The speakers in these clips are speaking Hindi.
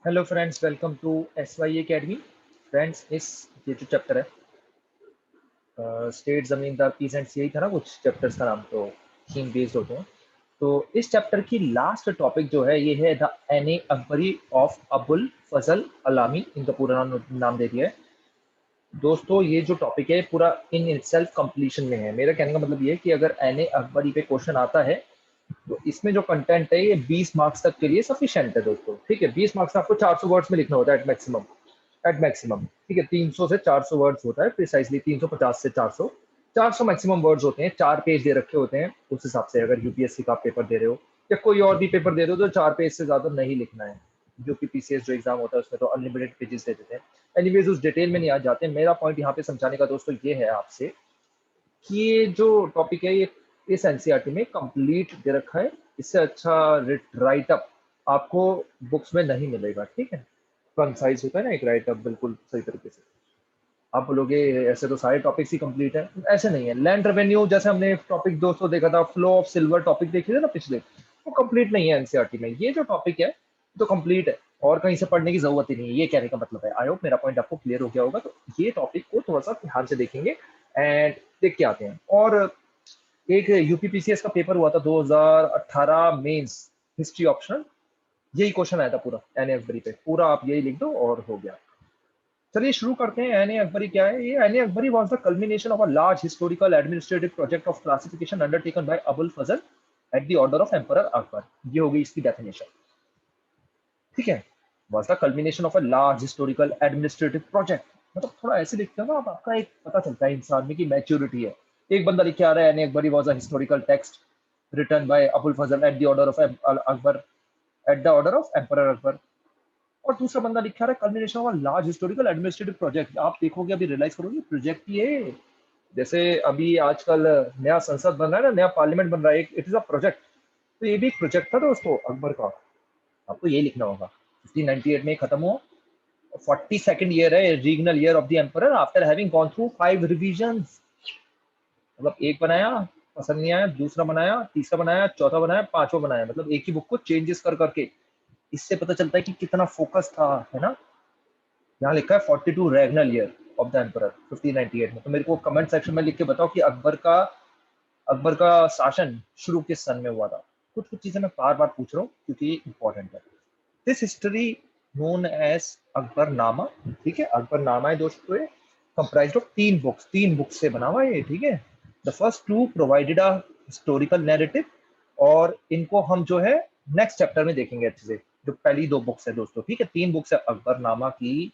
Hello friends, welcome to S Y academy. Friends, ये जो चैप्टर है स्टेट जमींदार पीसेंट्स, यही था ना कुछ चैप्टर्स का नाम, तो थीम बेस्ड होते हैं। तो इस चैप्टर की लास्ट टॉपिक जो है ये है the Ain A Akbari of Abul Fazl Allami. इनका पूरा नाम दे दिया है दोस्तों। ये जो टॉपिक है पूरा इन इटसेल्फ कंप्लीशन में है। मेरा कहने का मतलब ये है कि अगर एन ए अकबरी पे क्वेश्चन आता है तो इसमें जो कंटेंट है ये 20 मार्क्स तक के लिए सफिशिएंट है दोस्तों। ठीक है, 20 मार्क्स आपको 400 वर्ड्स में लिखना होता है एट मैक्सिमम। ठीक है, 300 से 400 वर्ड्स होता है प्रिसाइसली, 350 से 400 मैक्सिमम वर्ड्स होते हैं। 4 पेज दे रखे होते हैं उस हिसाब से। अगर यूपीएससी का पेपर दे रहे हो या कोई और भी पेपर दे रहे हो तो 4 पेज से ज्यादा नहीं लिखना है। जो कि पीसीएस जो एग्जाम होता है उसमें तो अनलिमिटेड पेजेस दे देते हैं। एनीवेज, उस डिटेल में नहीं आ जाते। मेरा पॉइंट यहाँ पे समझाने का दोस्तों ये है आपसे कि ये जो टॉपिक है ये इस एनसीईआरटी में कंप्लीट दे रखा है। इससे अच्छा राइट अप आपको बुक्स में नहीं मिलेगा। ठीक है, कंसाइज होता है ना एक राइट अप, बिल्कुल सही तरीके से। आप बोलोगे ऐसे तो सारे टॉपिक्स ही कंप्लीट है, ऐसे नहीं है। लैंड रेवेन्यू जैसे हमने टॉपिक दोस्तों देखा था, फ्लो ऑफ सिल्वर टॉपिक देखे थे ना पिछले, वो कंप्लीट नहीं है एनसीईआरटी में। ये जो टॉपिक है तो कंप्लीट है और कहीं से पढ़ने की जरूरत ही नहीं है, ये कहने का मतलब है। आई होप मेरा पॉइंट आपको क्लियर हो गया होगा। तो ये टॉपिक को थोड़ा सा ध्यान से देखेंगे एंड देख के आते हैं। और एक यूपीपीसीएस का पेपर हुआ था 2018 मेंस, हिस्ट्री ऑप्शनल। यही क्वेश्चन आया था पूरा एन अकबरी पे। पूरा आप यही लिख दो और हो गया। चलिए शुरू करते हैं। एन अकबरी क्या है? ये Ain Akbari was the culmination of a large historical administrative project of classification undertaken by Abul Fazl at the order of emperor Akbar. ये हो गई इसकी डेफिनेशन। ठीक है, was the culmination of a large historical administrative project. मतलब थोड़ा ऐसे लिखते हो ना आप, आपका एक पता चलता है इंसान में कि मैच्योरिटी है। एक बंदा लिख के आ रहा है Ain Akbari was a historical text written by Abul Fazl at the order of Akbar, at the order of Emperor Akbar। और दूसरा बंदा लिखा रहा है culmination of large historical administrative project. आप देखोगे, अभी रियलाइज करोगे प्रोजेक्ट ही है। जैसे अभी आजकल नया संसद बन रहा है ना, नया पार्लियामेंट बन रहा है, इट इज अ प्रोजेक्ट। तो ये भी एक प्रोजेक्ट था दोस्तों अकबर का। आपको ये लिखना होगा। 1598 में खत्म हुआ। 42nd ईयर है, regional year of the emperor after having gone through 5 revisions. मतलब एक बनाया, पसंद नहीं आया, दूसरा बनाया, तीसरा बनाया, चौथा बनाया, पांचवा बनाया। मतलब एक ही बुक को चेंजेस कर करके। इससे पता चलता है कि कितना फोकस था, है ना। यहाँ लिखा है 42 रेगनल ईयर ऑफ द एम्परर 1598 में। तो मेरे को कमेंट सेक्शन में लिख के बताओ कि अकबर का शासन शुरू किस सन में हुआ था। कुछ कुछ चीजें मैं बार बार पूछ रहा हूँ क्योंकि ये इंपॉर्टेंट है। This history known as Akbarnama. ठीक है, अकबरनामा है दोस्तों। ये कंप्राइज्ड ऑफ 3 बुक्स, 3 बुक्स से बना हुआ है ये। ठीक है, the first 2 provided a historical narrative, और इनको हम जो है नेक्स्ट चैप्टर में देखेंगे अच्छे से। जो पहली 2 बुक्स है दोस्तों, ठीक है, 3 बुक्स है अकबरनामा की।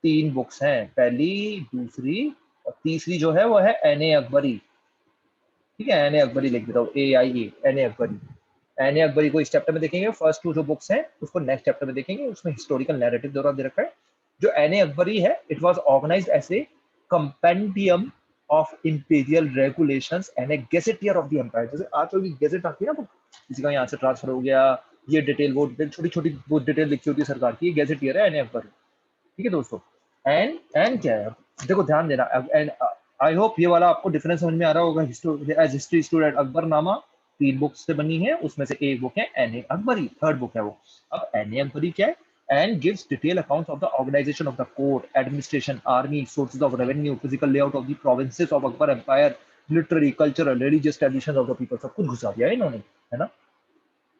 3 बुक्स हैं, पहली, दूसरी और तीसरी जो है वो है एन ए अकबरी। ठीक है, एन ए अकबरी लिख देता हूँ, AIA, एन ए अकबरी। एन ए अकबरी को इस चैप्टर में देखेंगे। फर्स्ट 2 जो बुक्स हैं उसको नेक्स्ट चैप्टर में देखेंगे। उसमें हिस्टोरिकल नैरेटिव दौरा दे रखा है। जो एन ए अकबरी है, it was organised as a compendium of imperial regulations and a gazetteer of the empire. जैसे आजकल की गेजेट आती है ना, किसी का यहाँ से ट्रांसफर हो गया, ये डिटेल वो डिटेल, छोटी छोटी वो डिटेल लिखी होती है सरकार की, गेजेटियर है एन ए अकबरी। ठीक है दोस्तों। एंड क्या है, देखो ध्यान देना। एंड आई होप ये वाला आपको डिफरेंस समझ में आ रहा होगा। As history student, Akbarnama 3 books से बनी है, उसमें से एक बुक है एन ए अकबरी, थर्ड बुक है वो। अब एन ए अकबरी क्या है? And gives detail accounts of the organisation of the court, administration, army, sources of revenue, physical layout of the provinces of Akbar empire, literary, cultural, religious traditions of the people, सब कुछ घुसा दिया है इन्होंने, है ना।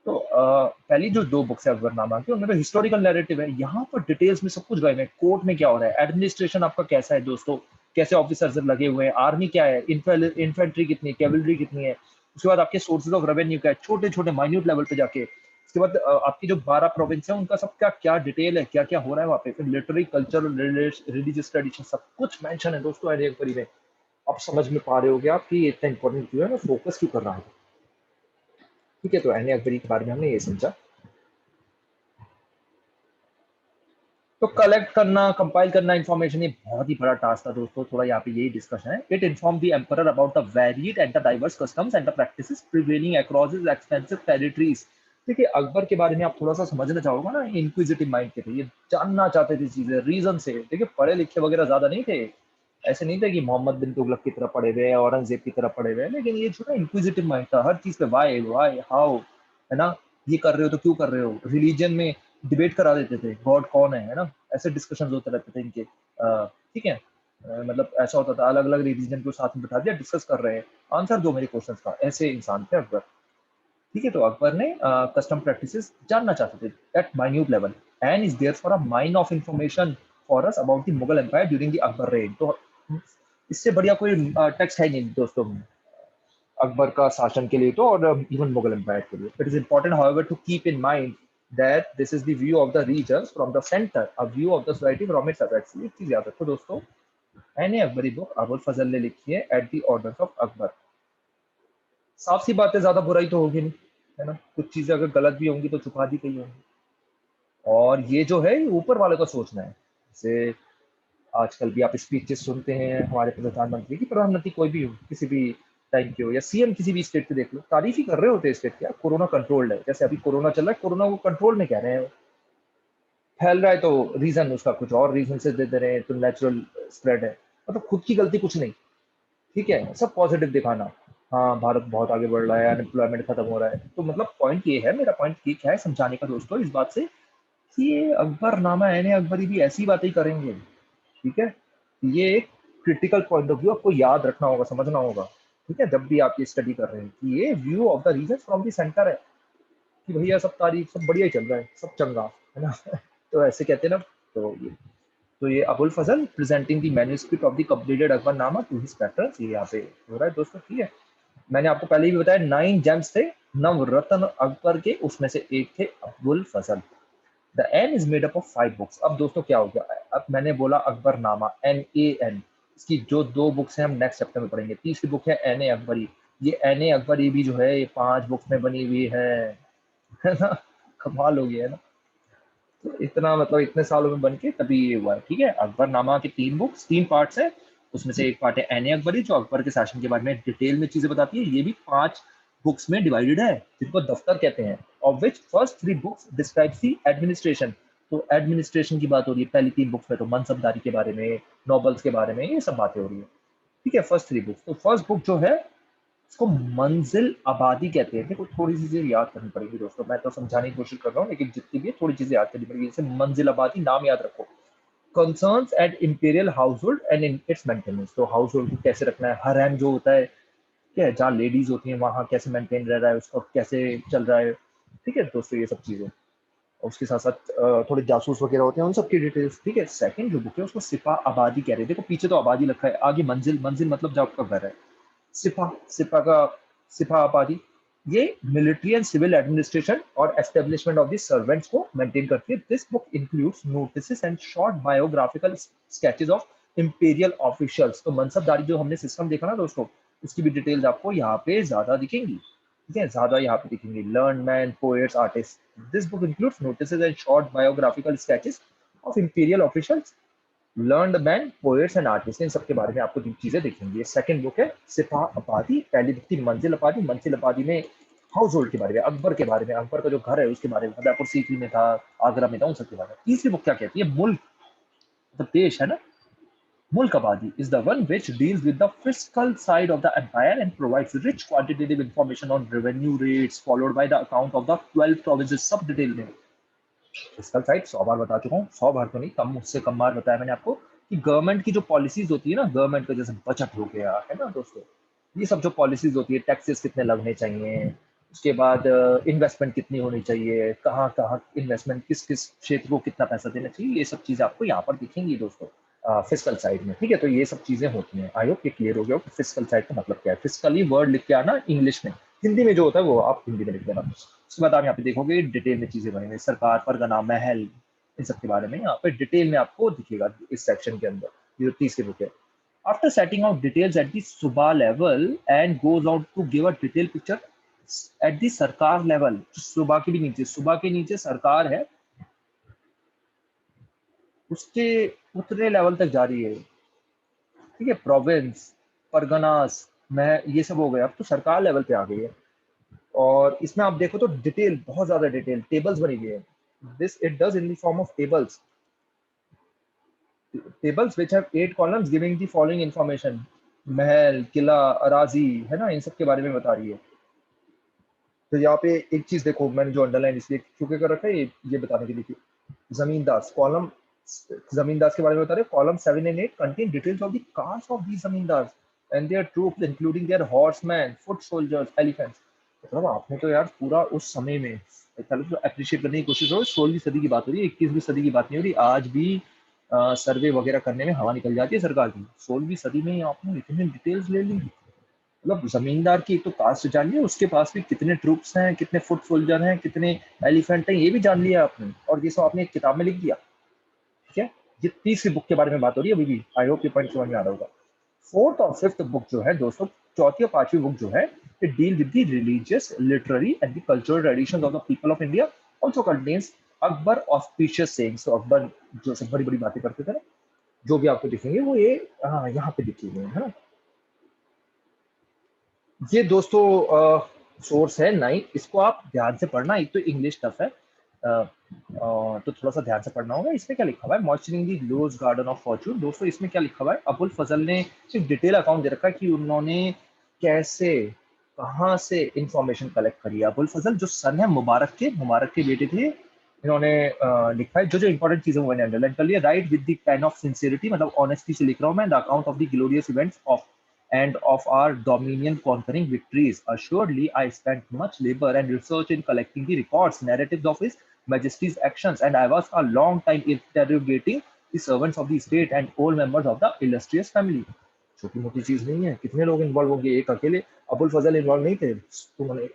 तो पहली जो 2 बुक्स है अकबरनामा की, उनमें तो हिस्टोरिकल नैरेटिव है। यहाँ पर डिटेल्स में सब कुछ गए हैं। कोर्ट में क्या हो रहा है, एडमिनिस्ट्रेशन आपका कैसा है दोस्तों, कैसे ऑफिसर्स लगे हुए हैं, आर्मी क्या है, इन्फेंट्री कितनी है, कैवलरी कितनी है। उसके बाद आपके सोर्सेज ऑफ रेवेन्यू क्या है, छोटे छोटे माइन्यूट लेवल पे जाके। उसके बाद आपकी जो 12 प्रोविंस है उनका सबका क्या डिटेल है, क्या क्या हो रहा है वहाँ पे। फिर लिटरेरी, कल्चरल, रिलीजियस ट्रेडिशन, सब कुछ मेंशन है दोस्तों एन ए अकबरी में। अब समझ में पा रहे होगे आप कि इतना इंपॉर्टेंट क्यों है, मैं फोकस क्यों कर रहा हूँ। ठीक है, तो एन ए अकबरी के बारे में हमने ये समझा। तो कलेक्ट करना, कंपाइल करना इंफॉर्मेशन, ये बहुत ही बड़ा टास्क था दोस्तों। थोड़ा यहाँ पे यही डिस्कशन है। It inform the emperor about the varied and the diverse customs and the practices prevailing across his expensive territories. देखिए, अकबर के बारे में आप थोड़ा सा समझना चाहोगे ना, इंक्विजिटिव माइंड के थे, ये जानना चाहते थे चीजें रीजन से। देखिए, पढ़े लिखे वगैरह ज्यादा नहीं थे, ऐसे नहीं थे कि मोहम्मद बिन तुगलक की तरह पढ़े हुए हैं, औरंगजेब की तरह पढ़े हुए हैं। लेकिन ये जो ना इंक्विजिटिव माइंड था, हर चीज पे वाई वाई हाउ, है ना। ये कर रहे हो तो क्यों कर रहे हो, रिलीजन में डिबेट करा देते थे, गॉड कौन है ना, ऐसे डिस्कशन होते रहते थे इनके। ठीक है, मतलब ऐसा होता था, अलग अलग रिलीजन को साथ में बिठा दिया, डिस्कस कर रहे हैं, आंसर दो मेरे क्वेश्चंस का, ऐसे इंसान थे अकबर। ठीक है, तो अकबर ने कस्टम प्रैक्टिसेस जानना चाहते थे at minute level, and is there for a mine of information for us about the Mughal empire during the Akbar reign. तो इससे बढ़िया कोई टेक्स्ट है नहीं दोस्तों अकबर का शासन के लिए तो, और इवन मुगल एम्पायर के लिए। It is important however to keep in mind that this is the view of the regions from the center, a view of the society from its apex। एक चीज याद रखो दोस्तों, एन ए अकबरी बुक अबुल फजल ने लिखी है at the orders of Akbar. साफ सी बात है, ज्यादा बुराई तो होगी नहीं, है ना, कुछ चीजें अगर गलत भी होंगी तो छुपा दी गई होंगी, और ये जो है ऊपर वाले का सोचना है। जैसे आजकल भी आप स्पीचेस सुनते हैं हमारे प्रधानमंत्री की, प्रधानमंत्री कोई भी हो, किसी भी टाइम के हो, या सीएम किसी भी स्टेट के देख लो, तारीफ ही कर रहे होते हैं स्टेट की, कोरोना कंट्रोल्ड है, जैसे अभी कोरोना चल रहा है, कोरोना को कंट्रोल में कह रहे हैं, फैल रहा है तो रीजन उसका कुछ और रीजन से दे रहे हैं, तो नेचुरल स्प्रेड है, मतलब खुद की गलती कुछ नहीं। ठीक है, सब पॉजिटिव दिखाना, हाँ भारत बहुत आगे बढ़ रहा है, अनएम्प्लॉयमेंट खत्म हो रहा है, तो मतलब पॉइंट ये है, मेरा पॉइंट ये क्या है समझाने का दोस्तों इस बात से, कि ये अकबरनामा एन अकबरी भी ऐसी बातें ही करेंगे। ठीक है, ये एक क्रिटिकल पॉइंट ऑफ व्यू आपको याद रखना होगा, समझना होगा। ठीक है, जब भी आप ये स्टडी कर रहे हैं कि ये view of the region from the centre है, कि भैया सब तारीफ सब बढ़िया ही चल रहा है, सब चंगा है ना तो ऐसे कहते हैं ना। तो ये Abul Fazl presenting the manuscript of the completed Akbarnama to his patterns, ये यहाँ पे हो रहा है दोस्तों। ठीक है, मैंने आपको पहले भी बताया 9 जेम्स थे नवरत्न अकबर के, उसमें से एक थे Abul Fazl. The Ain is made up of 5 books. अब दोस्तों क्या हो गया, अब मैंने बोला अकबरनामा NAN, इसकी जो 2 बुक्स हैं हम नेक्स्ट चैप्टर में पढ़ेंगे। तीसरी बुक है एन ए अकबरी, ये एन ए अकबरी भी जो है ये 5 बुक्स में बनी हुई है ना, कमाल हो गया है ना। तो इतना मतलब इतने सालों में बन के तभी ये हुआ है। ठीक है, अकबरनामा की 3 बुक्स 3 पार्ट्स है, उसमें से एक पार्ट है एन ए अकबरी जो अकबर के शासन के बारे में डिटेल में चीजें बताती है, ये भी 5 बुक्स में डिवाइडेड है जिनको दफ्तर कहते हैं, of which first 3 books describes the administration. तो एडमिनिस्ट्रेशन की बात हो रही है पहली 3 बुक्स में, तो मनसबदारी के बारे में, नोबल्स के बारे में, ये सब बातें हो रही है। ठीक है, फर्स्ट 3 बुक्स, तो फर्स्ट बुक जो है इसको मंजिल आबादी कहते हैं। देखो थोड़ी सी चीजें याद करनी पड़ेगी दोस्तों, मैं तो समझाने की कोशिश कर रहा हूँ, लेकिन जितनी भी है थोड़ी चीजें याद करनी पड़ेगी। जैसे मंजिल आबादी, नाम याद रखो, concerns at imperial household and in its maintenance. तो हाउस होल्ड को कैसे रखना है, हरम जो होता है, क्या है, जहाँ लेडीज होती हैं वहाँ कैसे मेंटेन रह रहा है, उसका कैसे चल रहा है। ठीक है दोस्तों, ये सब चीजें, और उसके साथ साथ थोड़े जासूस वगैरह होते हैं, उन सबकी डिटेल्स। ठीक है, सेकंड जो बुक है उसको सिपा आबादी कह रहे हैं। देखो पीछे तो आबादी लिखा है, आगे मंजिल, मंजिल मतलब जहाँ आपका घर है। सिपा, सिपा का सिपा आबादी, ये मिलिट्री एंड सिविल एडमिनिस्ट्रेशन और एस्टेब्लिशमेंट ऑफ द सर्वेंट्स को मेंटेन करती है। This book includes notices and short biographical sketches of imperial officials. तो मनसबदारी जो हमने सिस्टम देखा ना दोस्तों, उसकी भी डिटेल्स आपको यहाँ पे ज्यादा दिखेंगी। ठीक है, ज्यादा यहाँ पे दिखेंगी, learn man, poets, artist. This book includes notices and short biographical sketches of imperial officials, learned man, poets and artist, इन सबके बारे में आपको चीजें दिखेंगी। ये सेकंड बुक है सिपा आबादी, पहली बुक थी मंजिल आबादी, मंजिल आबादी में हाउस होल्ड के बारे में, अकबर के बारे में, अकबर का जो घर है उसके बारे में, उदयपुर सीकरी में था, आगरा में था, उन सबके बारे में। तीसरी बुक क्या कहती है, मुल्क, मतलब देश है ना, मुल्क आबादी is the one which deals with the fiscal side of the empire and provides rich quantitative information on revenue rates, followed by the account of the 12 provinces। सब डिटेल में फिस्कल साइड 100 बार बता चुका हूँ, 100 बार तो नहीं, कम, उससे कम बार बताया मैंने आपको, कि गवर्नमेंट की जो पॉलिसीज होती है ना, गवर्नमेंट का जैसे बजट हो गया है ना दोस्तों, ये सब जो पॉलिसीज होती है, टैक्सेस कितने लगने चाहिए, उसके बाद इन्वेस्टमेंट कितनी होनी चाहिए, कहाँ कहाँ इन्वेस्टमेंट, किस किस क्षेत्र को कितना पैसा देना चाहिए, ये सब चीजें आपको यहाँ पर दिखेंगी दोस्तों फिस्कल साइड में। ठीक है, तो ये सब चीजें होती हैं। आई होप ये क्लियर हो गया कि फिस्कल साइड का मतलब क्या है। फिस्कली वर्ड लिख के आना इंग्लिश में, हिंदी में जो होता है वो आप हिंदी में लिख देना। उसके बाद आप यहाँ पे देखोगे डिटेल में चीजें बनी हुई, सरकार, परगना, महल, इन सब के बारे में यहाँ पे डिटेल में आपको दिखेगा इस सेक्शन के अंदर। ये जो तीसरी बुक है, after setting out details at the suba level and goes out to give a detail picture at the sarkar level. सुबा के भी नीचे, सुबा के नीचे सरकार है, उसके उतने लेवल तक जा रही है। ठीक है, प्रोविंस, परगनास, मैं, ये सब हो गया, अब तो सरकार लेवल पे आ गई है। और इसमें आप देखो तो डिटेल, बहुत ज्यादा डिटेल, टेबल्स बनी हुई है। This it does in the form of tables, tables which have 8 columns giving the following information. महल, किला, अराजी, है ना, इन सब के बारे में बता रही है। तो यहाँ पे एक चीज देखो, मैंने जो अंडरलाइन इसलिए क्योंकि कर रखा है, ये बताने के लिए कि जमींदार कॉलम, जमींदार के बारे में बता रहे, column 7 and 8 contain details of the caste of the zamindar and their troops including their horseman, foot soldiers, elephants. मतलब आपने तो यार पूरा उस समय में, पहले तो अप्रिशिएट करने की कोशिश करो, 16वीं सदी की बात हो रही है, 21वीं सदी की बात नहीं हो रही। आज भी सर्वे वगैरह करने में हवा निकल जाती है सरकार की। 16वीं सदी में ही आपने इतनी डिटेल्स ले ली। मतलब जमींदार की एक तो कास्ट जान लिया, उसके पास भी कितने ट्रूप्स हैं, कितने फुट सोल्जर हैं, कितने एलिफेंट हैं, ये भी जान लिया आपने, और ये सब आपने एक किताब में लिख दिया। ठीक है, ये तीसरी बुक के बारे में बात हो रही है अभी भी। आई होप ये पॉइंट समझ में आ रहा होगा। फोर्थ और फिफ्थ बुक जो है दोस्तों, चौथी और पांचवी बुक जो है, it deal with the religious, literary and the cultural traditions of the people of India, also contains Akbar auspicious sayings. तो अकबर जो सब बड़ी बड़ी बातें करते थे ना, जो भी आपको दिखेंगे वो ये यहाँ पे लिखी हुई है ना। ये दोस्तों सोर्स है 9, इसको आप ध्यान से पढ़ना। एक तो इंग्लिश टफ है, तो थोड़ा सा ध्यान से पढ़ना होगा। इसमें क्या लिखा हुआ है, मॉइस्चरिंग दी रोज गार्डन ऑफ फॉर्चून। दोस्तों इसमें क्या लिखा हुआ है, अबुल फजल ने एक डिटेल अकाउंट दे रखा है कि उन्होंने कैसे, कहाँ से इंफॉर्मेशन कलेक्ट करी है। अबुल फजल जो सन है मुबारक के बेटे थे। इन्होंने लिखा है जो जो इंपॉर्टेंट चीजें मैंने अंडरलाइन कर लिया। Right with the kind of sincerity, मतलब ऑनेस्टी से लिख रहा हूँ मैं, the account of the glorious events of and of our dominion conquering victories. Assuredly, I spent much labor and research in collecting the records, narratives of His Majesty's actions, and I was a long time interrogating the servants of the state and all members of the illustrious family. छोटी मोटी चीज नहीं है, कितने लोग इन्वॉल्व होंगे, एक अकेले अबुल फजल इन्वॉल्व नहीं थे, तो उन्होंने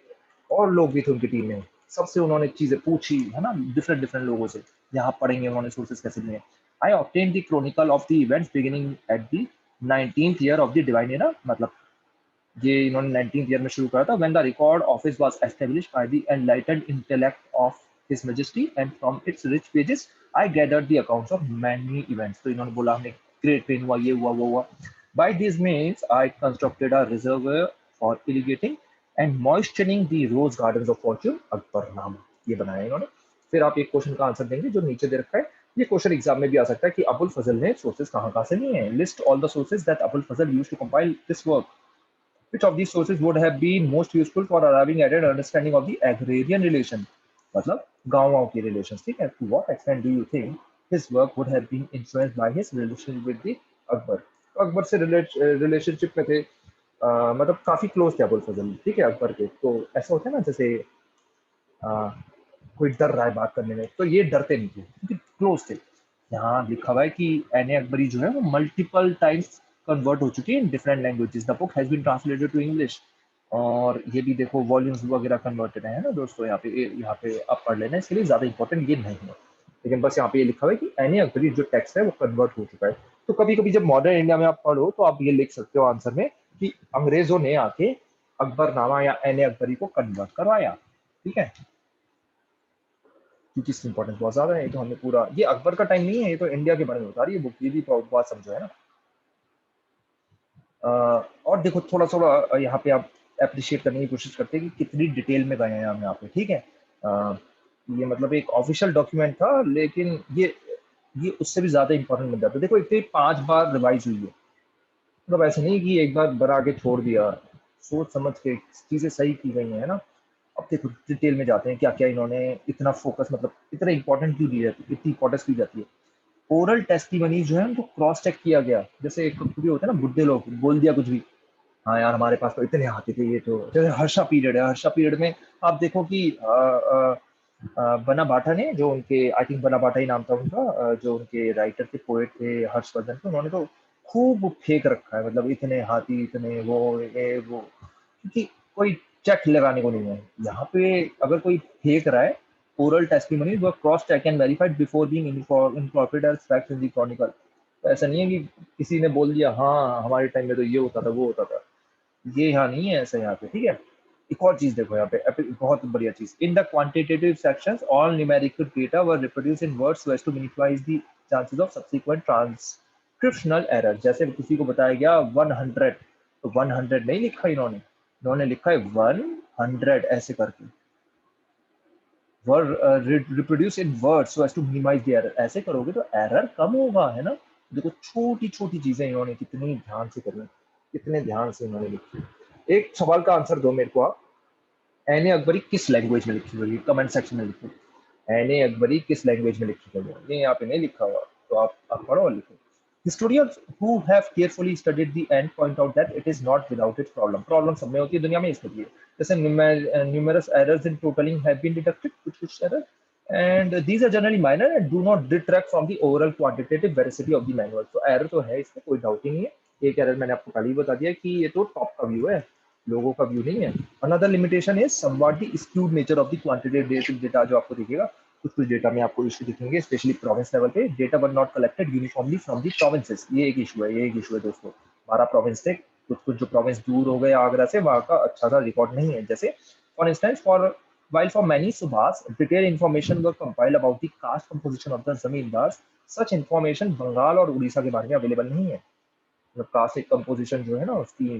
और लोग भी थे उनकी टीम में, सबसे उन्होंने चीजें पूछी है ना, डिफरेंट डिफरेंट लोगों से। यहाँ पढ़ेंगे उन्होंने सोर्सेस कैसे लिए। I obtain the chronicle of the events beginning at the 19th year of the divine era. मतलब ये इन्होंने 19th ईयर में शुरू करा था। When the record office was established by the enlightened intellect of his majesty and from its rich pages I gathered the accounts of many events. तो इन्होंने बोला हमने ग्रेट पेन हुआ, ये हुआ, वो हुआ। By this means I constructed a reservoir for irrigating and moisturing the rose gardens of fortune, Akbarnama, ये बनाया इन्होंने। फिर आप एक क्वेश्चन का आंसर देंगे जो नीचे दे रखा है। ये क्वेश्चन एग्जाम में भी आ सकता है कि अबुल फजल ने सोर्सेज कहाँ से लिए हैं। List all the sources that Abul Fazl used to compile this work. Which of these sources would have been most useful for arriving at an understanding of the agrarian relation? मतलब गाँव की relations, ठीक है? To what extent do you think his work would have been influenced by his relation with the Akbar? तो अकबर से रिलेशनशिप में थे, मतलब काफी क्लोज थे अबुल फजल, ठीक है, अकबर के। तो ऐसा होता है ना, जैसे कोई डर रहा है बात करने में, तो ये डरते नहीं थे क्योंकि क्लोज थे। यहाँ लिखा हुआ है कि एन अकबरी जो है वो मल्टीपल टाइम्स कन्वर्ट हो चुकी है in different languages. The book has been translated to English, और ये भी देखो वॉल्यूम्स वगैरह कन्वर्टेड है ना दोस्तों। यहाँ पे आप पढ़ लेना, इसके लिए ज्यादा इंपॉर्टेंट ये नहीं है, लेकिन बस यहाँ पे ये लिखा हुआ है कि एन अकबरी जो टेक्स्ट है वो कन्वर्ट हो चुका है। तो कभी कभी जब मॉडर्न इंडिया में आप पढ़ो तो आप ये लिख सकते हो आंसर में कि अंग्रेजों ने आके अकबरनामा या एन अकबरी को कन्वर्ट करवाया, ठीक है, क्योंकि इसकी इंपॉर्टेंस बहुत ज्यादा है। ये तो हमने पूरा, ये अकबर का टाइम नहीं है, ये तो इंडिया के बारे में बता रही है बुक, ये भी बात समझो है ना। और देखो थोड़ा थोड़ा यहाँ पे आप अप्रिशिएट करने की कोशिश करते हैं कि कितनी डिटेल में गए हैं हम यहाँ पे, ठीक है। ये मतलब एक ऑफिशियल डॉक्यूमेंट था, लेकिन ये उससे भी ज्यादा इंपॉर्टेंट बन जाता है। देखो एक तो ये 5 बार रिवाइज हुई है, मतलब ऐसा नहीं कि एक बार बना के छोड़ दिया, सोच समझ के चीजें सही की गई हैं, है ना। अब देखो डिटेल में जाते हैं क्या क्या इन्होंने इतना फोकस, मतलब इतना इंपॉर्टेंट क्यों दी जाती है, इतनी इंपॉर्टेंस दी जाती है। ओरल टेस्टिमनी जो है उनको क्रॉस चेक किया गया। जैसे एक भी होता है ना, बुड्ढे लोग बोल दिया कुछ भी, हाँ यार हमारे पास तो इतने हाथी थे, ये तो जैसे हर्षा पीरियड है, हर्षा पीरियड में आप देखो कि बना बाटा ने, जो उनके, आई थिंक बना बाटा ही नाम था उनका, जो उनके राइटर थे, पोएट थे हर्षवर्धन, तो उन्होंने तो खूब फेंक रखा है, मतलब इतने हाथी, इतने वो, ये वो, क्योंकि कोई चेक लगाने को नहीं है यहाँ पे। अगर कोई फेंक रहा है, ओरल टेस्टिमनी वो cross check and verified before being incorporated as facts in the chronicle. तो ऐसा नहीं है कि किसी ने बोल दिया हाँ हमारे टाइम में तो ये होता था, वो होता था, ये यहाँ नहीं है ऐसा यहाँ पे, ठीक है। एक और चीज देखो यहाँ पे, बहुत बढ़िया चीज, in the quantitative sections all numerical data were reproduced in words so as to minimise the chances of subsequent transcriptional error. जैसे किसी को बताया गया 100, तो 100 नहीं लिखा इन्होंने, इन्होंने लिखा है 100 ऐसे करके, were reproduce in words so as to minimise the error. ऐसे करोगे तो एरर कम होगा, है ना। देखो छोटी छोटी चीजें इन्होंने कितनी ध्यान से करी, कितने ध्यान से इन्होंने लिखी। एक सवाल का आंसर दो मेरे को आप, एने अकबरी किस लैंग्वेज में लिखी हुई है, कमेंट सेक्शन में लिखो। एने अकबरी किस लैंग्वेज में लिखी हुई है, ये यहाँ पे नहीं लिखा हुआ, तो आप पढ़ो और लिखो। Historians who have carefully studied the end point out that it is not without its problem. Problem सब में होती है दुनिया में, इसलिए जैसे numerous errors in totaling have been detected, कुछ error, and these are generally minor and do not detract from the overall quantitative veracity of the manual. तो error तो है, इसमें कोई डाउट ही नहीं है। एक error मैंने आपको पहले ही बता दिया कि ये तो टॉप का व्यू है, लोगों का व्यू नहीं है। Another limitation is somewhat the skewed nature of the quantitative data, जो आपको दिखेगा कुछ डेटा में आपको इशू दिखेंगे, स्पेशली प्रोविंस लेवल पे। Data were not collected uniformly from the provinces, ये एक इशू है दोस्तों। 12 प्रोविंस थे, कुछ जो प्रोविंस दूर हो गए आगरा से, वहाँ का अच्छा सा रिकॉर्ड नहीं है। जैसे for instance, while for many subhas detailed information were compiled about the caste composition of the zamindars, such information Bengal और उड़ीसा के बारे में अवेलेबल नहीं है। मतलब कास्ट कंपोजिशन जो है ना उसकी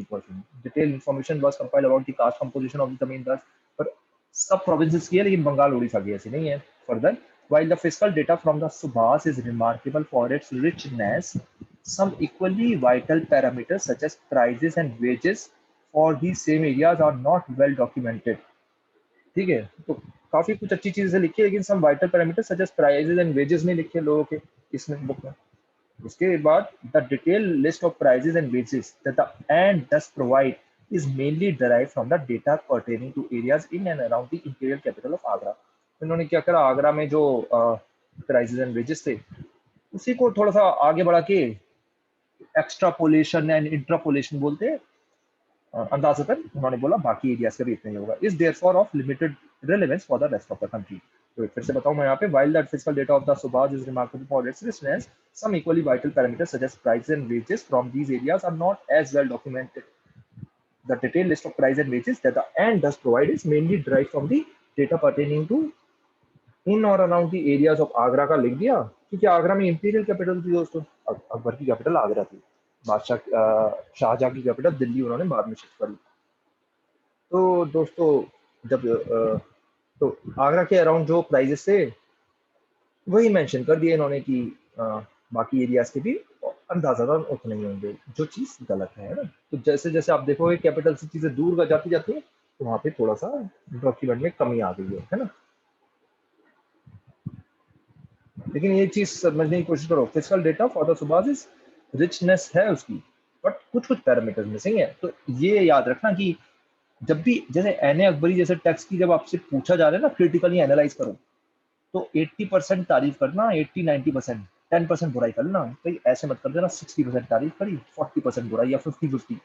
detail information was compiled about the caste composition of the zamindar, पर सब प्रोविंसेस की है, लेकिन बंगाल उड़ीसा की ऐसी नहीं है। Further, while the fiscal data from the subhas is remarkable for its richness, some equally vital parameters such as prices and wages for these same areas are not well documented. ठीक है, तो काफी कुछ अच्छी चीजें लिखी है, लेकिन some vital parameters such as prices and wages नहीं लिखे लोगों के इसमें बुक में। उसके बाद the detailed list of prices and wages that the and thus provide is mainly derived from the data pertaining to areas in and around the imperial capital of Agra. इन्होंने क्या करा, आगरा में जो प्राइसेस एंड वेजेस थे उसी को थोड़ा सा आगे बढ़ा के एक्स्ट्रापोलेशन एंड इंट्रापोलेशन बोलते हैं, अंदाजतन उन्होंने बोला बाकी एरियाज का भी इतना ही होगा, is therefore of limited relevance for the rest of the country. तो फिर से बताऊं मैं यहाँ पे, while the fiscal data of the Subhas is remarkable for its richness, some equally vital parameters such as prices and wages from these areas are not as well documented. The detailed list of price and wages that the and does provide is mainly derived from the data pertaining to इन और around the areas of Agra का लिख दिया, क्योंकि आगरा में इंपीरियल कैपिटल थी दोस्तों, अकबर की कैपिटल आगरा थी, बादशाह शाहजहां की कैपिटल दिल्ली उन्होंने बाद में शिफ्ट करी। तो दोस्तों जब तो आगरा के अराउंड जो प्राइजेस थे वही मेंशन कर दिए इन्होंने कि बाकी एरियाज के भी अंदाजा उतने ही होंगे, जो चीज गलत है ना। तो जैसे जैसे आप देखोगे कैपिटल से चीजें दूर जाती जाती है, तो वहां पे थोड़ा सा डॉक्यूमेंट में कमी आ गई है ना। लेकिन ये चीज समझने की कोशिश करो, physical data for the subas richness है उसकी, बट कुछ कुछ पैरामीटर्स मिसिंग है। तो ये याद रखना कि जब भी जैसे एने अकबरी जैसे टेक्स्ट की जब आपसे पूछा जा रहा है ना, क्रिटिकली एनालाइज करो, तो 80% तारीफ करना, 80-90%, 10% बुराई करना। कहीं ऐसे मत कर देना 60% तारीफ करी, 40% बुराई, या 50-50।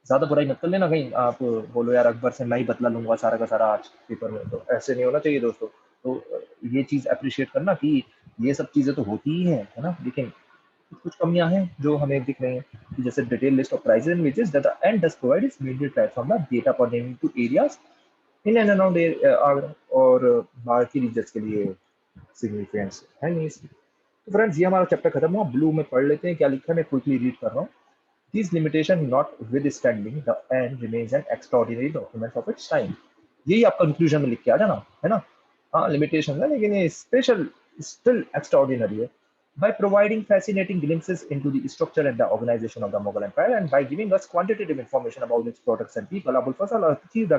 ज्यादा बुराई मत कर लेना, कहीं आप बोलो यार अकबर से मैं ही बदला लूंगा सारा का सारा आज पेपर में, तो ऐसे नहीं होना चाहिए दोस्तों। तो ये चीज अप्रिशिएट करना कि ये सब चीजें तो होती ही है ना, लेकिन कुछ कुछ कमियां हैं जो हमें दिख रही हैं, जैसे detail list of prices and wages that the and does provide is needed platform the data pertaining to areas in and around Agra और बाकी रीजन्स के लिए सिग्निफिकेंस है नहीं इसकी। तो फ्रेंड्स ये हमारा चैप्टर खत्म हुआ, ब्लू में पढ़ लेते हैं क्या लिखा है, मैं क्विकली रीड कर रहा हूँ। These limitations notwithstanding, the end remains an extraordinary document of its time. यही आप कंक्लूजन में लिख के आ जाना है ना। हाँ लिमिटेशन है, लेकिन ये स्पेशल स्टिल एक्स्ट्राऑर्डिनरी है। By providing fascinating glimpses into the structure and the organization of the Mughal Empire, and by giving us quantitative information about its products and people, Abul Fazl achieved a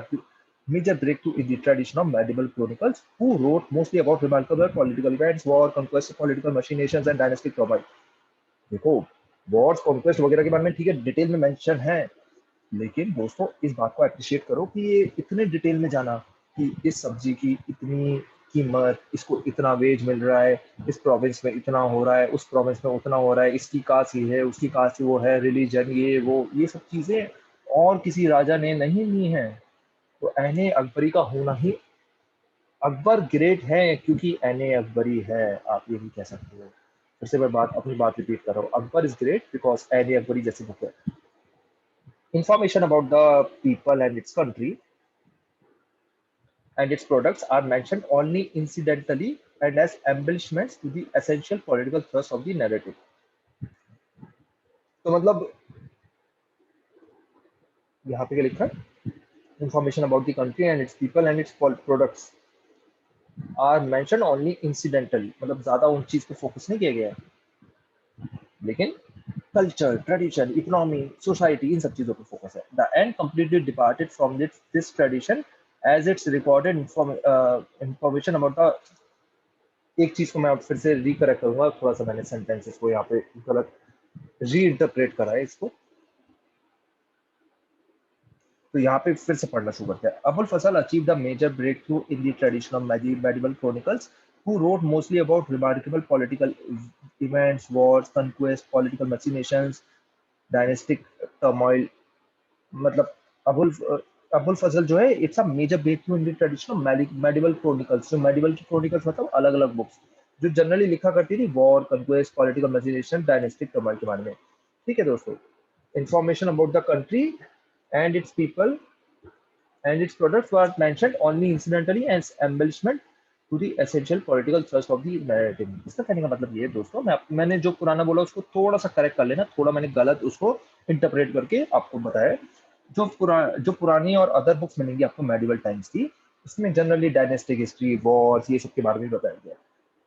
major breakthrough in the tradition of medieval chronicles, who wrote mostly about remarkable political events, war, conquest, political machinations, and dynastic turmoil. देखो वॉर्स कॉन्क्वेस्ट वगैरह के बारे में ठीक है डिटेल में मेंशन है, लेकिन दोस्तों इस बात को अप्रिशिएट करो कि ये इतने डिटेल में जाना कि इस सब्जी की इतनी कीमत, इसको इतना वेज मिल रहा है, इस प्रोविंस में इतना हो रहा है, उस प्रोविंस में उतना हो रहा है, इसकी कास्ट ये है, उसकी कास्ट वो है, रिलीजन ये वो, ये सब चीजें और किसी राजा ने नहीं ली हैं। तो एने अकबरी का होना ही, अकबर ग्रेट है क्योंकि एने अकबरी है, आप ये भी कह सकते हो। फिर से मैं अपनी बात रिपीट कर रहा हूँ, अकबर इज ग्रेट बिकॉज एने अकबरी जैसी बुक है। Information about the people and its country and its products are mentioned only incidentally and as embellishments to the essential political thrust of the narrative. तो मतलब यहाँ पे क्या लिखा है, information about the country and its people and its products are mentioned only incidentally, मतलब ज्यादा उन चीज पे फोकस नहीं किया गया है, लेकिन कल्चर, ट्रेडिशन, इकोनॉमी, सोसाइटी, इन सब चीजों पर फोकस है। The end completely departed from this tradition as it's recorded information about the, एक चीज को मैं फिर से रिकरेक्ट करूंगा, थोड़ा सा मैंने सेंटेंसेस को यहाँ पे गलत रीइंटरप्रेट करा है इसको, तो यहाँ पे फिर से पढ़ना शुरू करते हैं। Abul Fazl achieved the major breakthrough in the tradition of medieval chronicles, who wrote mostly about remarkable political events, wars, conquest, political machinations, dynastic turmoil। मतलब अबुल अबुल फजल जो है, it's a major breakthrough in the tradition of medieval chronicles. जो मेडिवल की क्रॉनिकल्स मतलब अलग अलग बुक्स जो जनरली लिखा करती थी war, conquest, political machination, dynastic turmoil के बारे में। ठीक है दोस्तों, information about the country and its people and its products were mentioned only incidentally as embellishment to the essential political thrust of the narrative। इसका कहने का मतलब ये है दोस्तों, मैंने जो पुराना बोला उसको थोड़ा सा करेक्ट कर लेना, थोड़ा मैंने गलत उसको इंटरप्रेट करके आपको बताया। जो पुरानी और अदर बुक्स मिलेंगी आपको मेडिवल टाइम्स की, उसमें जनरली डायनेस्टिक हिस्ट्री, वॉर्स, ये सब के बारे में बताया गया।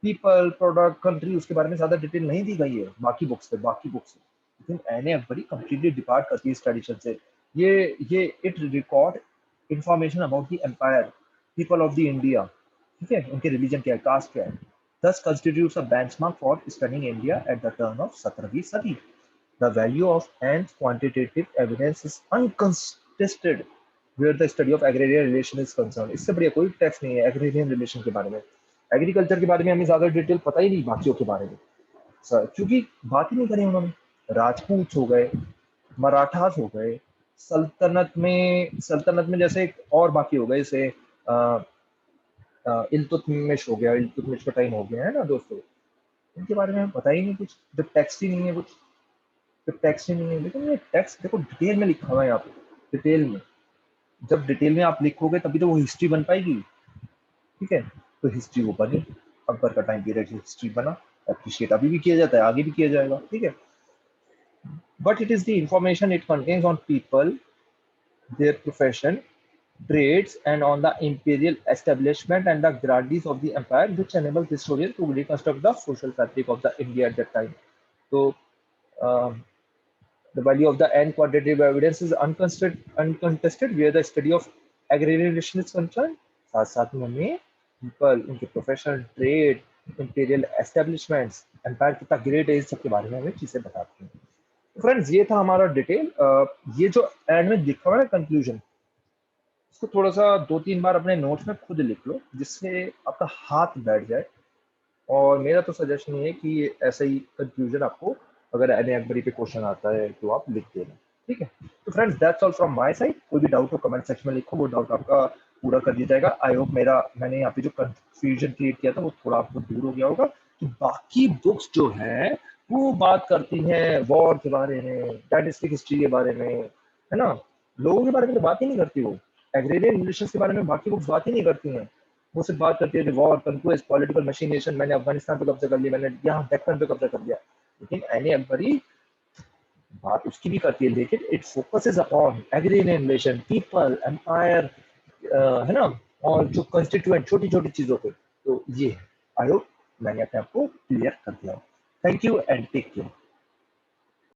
पीपल, प्रोडक्ट, कंट्री, उसके बारे में ज्यादा डिटेल नहीं दी गई है बाकी बुक्स से। लेकिन एन ए बड़ी कंप्लीटली डिपार्ट करती है इस ट्रेडिशन से। ये it record information about the empire, people of the India, ठीक है, उनके रिलीजन क्या है, कास्ट क्या है, thus constitutes a benchmark for studying India at the turn of 17वीं सदी। The value of and quantitative evidence is uncontested where the study of agrarian relation is concerned। इससे बढ़िया कोई टेक्स्ट नहीं है एग्रेरियन रिलेशन के बारे में। एग्रीकल्चर के बारे में हमें ज्यादा डिटेल पता ही नहीं बाकियों के बारे में, क्योंकि बात ही नहीं करी उन्होंने। राजपूत हो गए, मराठास हो गए, सल्तनत में जैसे और बाकी हो गए, जैसे इल्तुतमिश हो गया, इल्तुतमिश का टाइम हो गया है ना दोस्तों, इनके बारे में पता ही नहीं कुछ, जब टेक्स्ट ही नहीं है कुछ, लेकिन ये टेक्स्ट देखो डिटेल में लिखा हुआ है यहाँ पे, डिटेल में। जब डिटेल में आप लिखोगे तभी तो वो हिस्ट्री बन पाएगी, ठीक है। तो हिस्ट्री वो बनी, अकबर का टाइम पीरियड हिस्ट्री बना, अप्रिशिएट अभी भी किया जाता है, आगे भी किया जाएगा, ठीक है। But it is the information it contains on people, their profession, trades, and on the imperial establishment and the grandees of the empire, which enables the historian to reconstruct the social fabric of the India at that time. So, the value of the and quantitative evidence is uncontested where the study of agrarian relation is concerned। साथ में हमें people, उनके professional, trade, imperial establishments, empire कितना ग्रेट है, इस सब के बारे में हमें चीजें बताती हैं। फ्रेंड्स, ये था हमारा डिटेल। ये जो एंड में लिखा हुआ है कंक्लूजन, इसको थोड़ा सा 2-3 बार अपने नोट्स में खुद लिख लो, जिससे आपका हाथ बैठ जाए। और मेरा तो सजेशन ये है कि ऐसा ही कंक्लूजन आपको अगर एन अकबरी पे क्वेश्चन आता है तो आप लिख देना, ठीक है। तो friends, that's all from my side. कोई भी डाउट हो कमेंट सेक्शन में लिखो, वो डाउट आपका पूरा कर दिया जाएगा। आई होप मैंने यहाँ पे जो कंफ्यूजन क्रिएट किया था वो थोड़ा आपको दूर हो गया होगा। तो बाकी बुक्स जो है वो बात करती हैं वॉर के बारे में, डायनेस्टिक हिस्ट्री के बारे में, है ना। लोगों के बारे में तो बात ही नहीं करती वो, एग्रेरियन रिलेशंस के बारे में बाकी बुक्स बात ही नहीं करती हैं। वो सिर्फ बात करती है वॉर, कंक्वेस्ट, पॉलिटिकल मशीनेशन, मैंने अफगानिस्तान पे कब्जा कर लिया, मैंने यहाँ डेक्कन पे कब्जा कर लिया। लेकिन एनी अकबरी बात उसकी भी करती है, लेकिन it focuses upon agrarian relation, people, empire, है ना, और जो कंस्टिट्यूएंट छोटी छोटी चीजों पे। तो ये आई होप मैंने अपने आप को क्लियर कर दिया। Thank you and take care.